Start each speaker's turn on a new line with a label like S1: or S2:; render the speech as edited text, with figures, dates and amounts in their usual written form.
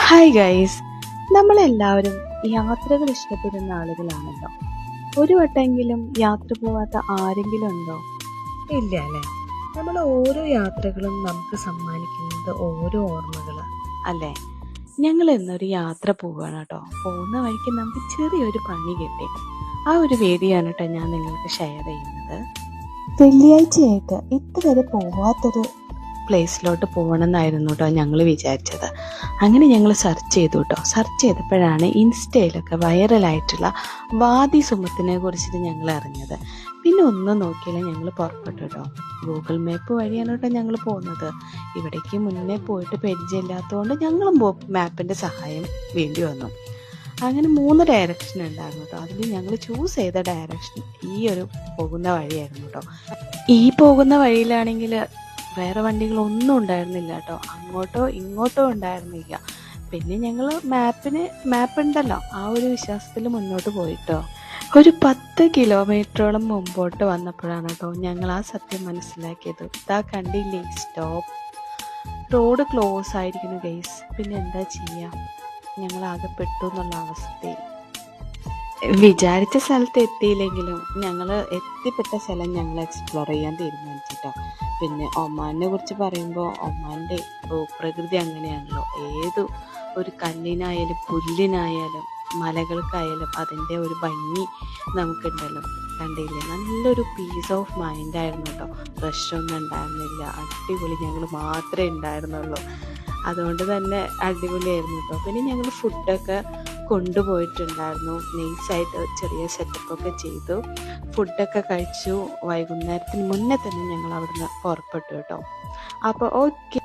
S1: Hi guys, നമ്മളെല്ലാവരും യാത്രകൾ ഇഷ്ടപ്പെടുന്ന ആളുകളാണല്ലോ. ഒരു വട്ടെങ്കിലും യാത്ര പോവാത്ത ആരെങ്കിലും ഉണ്ടോ?
S2: ഇല്ല അല്ലേ? നമ്മൾ ഓരോ യാത്രകളും നമുക്ക് സമ്മാനിക്കുന്നത് ഓരോ ഓർമ്മകൾ.
S1: അല്ലേ? ഞങ്ങൾ ഇന്നൊരു യാത്ര പോവുകയാണ് കേട്ടോ. പോകുന്ന വഴിക്ക് നമുക്ക് ചെറിയൊരു പണി കിട്ടി. ആ ഒരു വേദിയാണ് കേട്ടോ ഞാൻ നിങ്ങൾക്ക് ഷെയർ ചെയ്യുന്നത്.
S3: വെള്ളിയാഴ്ചയായിട്ട് ഇതുവരെ പോവാത്തൊരു
S1: പ്ലേസിലോട്ട് പോകണമെന്നായിരുന്നു കേട്ടോ ഞങ്ങൾ വിചാരിച്ചത്. അങ്ങനെ ഞങ്ങൾ സെർച്ച് ചെയ്തു കേട്ടോ. സെർച്ച് ചെയ്തപ്പോഴാണ് ഇൻസ്റ്റയിലൊക്കെ വൈറലായിട്ടുള്ള വാദി സുമത്തിനെ കുറിച്ചിട്ട് ഞങ്ങൾ അറിഞ്ഞത്. പിന്നെ ഒന്നും നോക്കിയില്ല, ഞങ്ങൾ പുറപ്പെട്ടു കേട്ടോ. ഗൂഗിൾ മാപ്പ് വഴിയാണ് കേട്ടോ ഞങ്ങൾ പോകുന്നത്. ഇവിടേക്ക് മുന്നേ പോയിട്ട് പരിചയമില്ലാത്തതുകൊണ്ട് ഞങ്ങളും മാപ്പിൻ്റെ സഹായം വേണ്ടി വന്നു. അങ്ങനെ 3 ഡയറക്ഷൻ ഉണ്ടായിരുന്നു കേട്ടോ. അതിൽ ഞങ്ങൾ ചൂസ് ചെയ്ത ഡയറക്ഷൻ ഈ ഒരു പോകുന്ന വഴിയായിരുന്നു കേട്ടോ. ഈ പോകുന്ന വഴിയിലാണെങ്കിൽ വേറെ വണ്ടികളൊന്നും ഉണ്ടായിരുന്നില്ല കേട്ടോ. അങ്ങോട്ടോ ഇങ്ങോട്ടോ ഉണ്ടായിരുന്നില്ല. പിന്നെ ഞങ്ങൾ മാപ്പ് ഉണ്ടല്ലോ, ആ ഒരു വിശ്വാസത്തിൽ മുന്നോട്ട് പോയിട്ടോ. ഒരു 10 കിലോമീറ്ററോളം മുമ്പോട്ട് വന്നപ്പോഴാണ് കേട്ടോ ഞങ്ങൾ ആ സത്യം മനസ്സിലാക്കിയത്. ഇതാ കണ്ടില്ലേ, സ്റ്റോപ്പ്, റോഡ് ക്ലോസ് ആയിരിക്കുന്നു ഗൈസ്. പിന്നെ എന്താ ചെയ്യുക, ഞങ്ങൾ ആകെ പെട്ടു എന്നുള്ള അവസ്ഥയിൽ. വിചാരിച്ച സ്ഥലത്ത് എത്തിയില്ലെങ്കിലും ഞങ്ങൾ എത്തിപ്പെട്ട സ്ഥലം ഞങ്ങൾ എക്സ്പ്ലോർ ചെയ്യാൻ തീരുമാനിച്ചിട്ടോ. പിന്നെ ഒമാനെ കുറിച്ച് പറയുമ്പോൾ ഒമാൻ്റെ ഭൂപ്രകൃതി അങ്ങനെയാണല്ലോ. ഏത് ഒരു കല്ലിനായാലും പുല്ലിനായാലും മലകൾക്കായാലും അതിൻ്റെ ഒരു ഭംഗി നമുക്കുണ്ടല്ലോ. കണ്ടില്ലേ, നല്ലൊരു പീസ് ഓഫ് മൈൻഡായിരുന്നു കേട്ടോ. റഷൊന്നും ഉണ്ടായിരുന്നില്ല, അടിപൊളി. ഞങ്ങൾ മാത്രമേ ഉണ്ടായിരുന്നുള്ളൂ. അതുകൊണ്ട് തന്നെ അടിപൊളിയായിരുന്നു കേട്ടോ. പിന്നെ ഞങ്ങൾ ഫുഡൊക്കെ കൊണ്ടുപോയിട്ടുണ്ടായിരുന്നു. നൈസായിട്ട് ചെറിയ സെറ്റപ്പൊക്കെ ചെയ്തു, ഫുഡൊക്കെ കഴിച്ചു. വൈകുന്നേരത്തിന് മുന്നേ തന്നെ ഞങ്ങൾ അവിടുന്ന് പുറപ്പെട്ടു കേട്ടോ. അപ്പോൾ ഓക്കെ.